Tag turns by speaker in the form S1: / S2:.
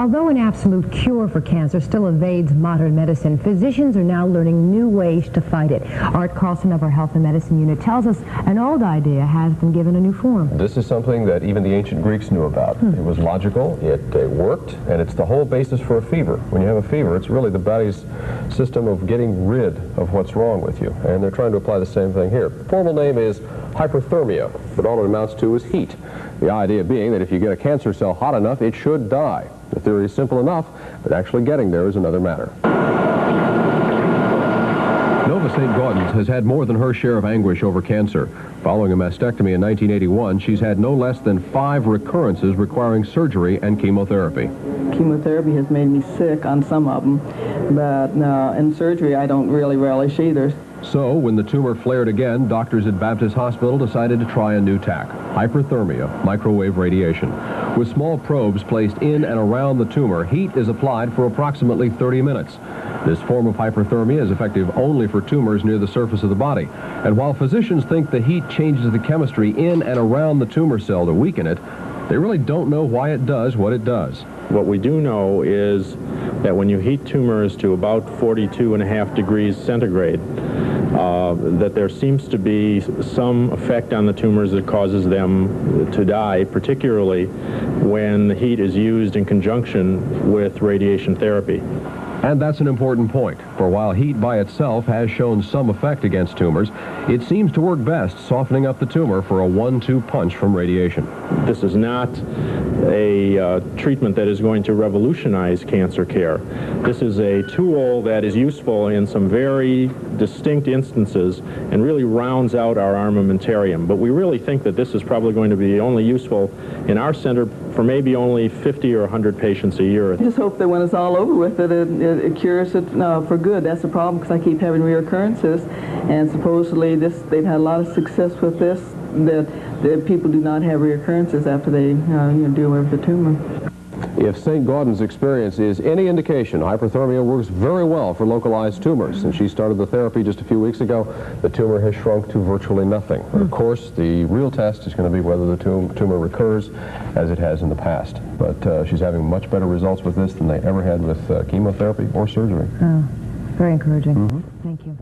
S1: Although an absolute cure for cancer still evades modern medicine, physicians are now learning new ways to fight it. Art Carlson of our Health and Medicine Unit tells us an old idea has been given a new form.
S2: This is something that even the ancient Greeks knew about. It was logical, it worked, and it's the whole basis for a fever. When you have a fever, it's really the body's system of getting rid of what's wrong with you, and they're trying to apply the same thing here. The formal name is hyperthermia, but all it amounts to is heat. The idea being that if you get a cancer cell hot enough, it should die. The theory is simple enough, but actually getting there is another matter. Nova St. Gaudens has had more than her share of anguish over cancer. Following a mastectomy in 1981, she's had no less than 5 recurrences requiring surgery and chemotherapy.
S3: Chemotherapy has made me sick on some of them, but in surgery I don't really relish either.
S2: So, when the tumor flared again, doctors at Baptist Hospital decided to try a new tack, hyperthermia, microwave radiation. With small probes placed in and around the tumor, heat is applied for approximately 30 minutes. This form of hyperthermia is effective only for tumors near the surface of the body. And while physicians think the heat changes the chemistry in and around the tumor cell to weaken it, they really don't know why it does what it does.
S4: What we do know is that when you heat tumors to about 42.5 degrees centigrade, that there seems to be some effect on the tumors that causes them to die, particularly when the heat is used in conjunction with radiation therapy.
S2: And that's an important point, for while heat by itself has shown some effect against tumors, it seems to work best softening up the tumor for a 1-2 punch from radiation.
S4: This is not a treatment that is going to revolutionize cancer care. This is a tool that is useful in some very distinct instances and really rounds out our armamentarium. But we really think that this is probably going to be only useful in our center for maybe only 50 or 100 patients a year.
S3: I just hope that when it's all over with, it cures it for good. That's the problem, because I keep having reoccurrences, and supposedly they've had a lot of success with this, that people do not have reoccurrences after they deal with the tumor.
S2: If St. Gaudens' experience is any indication, hyperthermia works very well for localized tumors. Since she started the therapy just a few weeks ago, the tumor has shrunk to virtually nothing. Of course, the real test is going to be whether the tumor recurs as it has in the past. But she's having much better results with this than they ever had with chemotherapy or surgery.
S1: Oh, very encouraging. Thank you.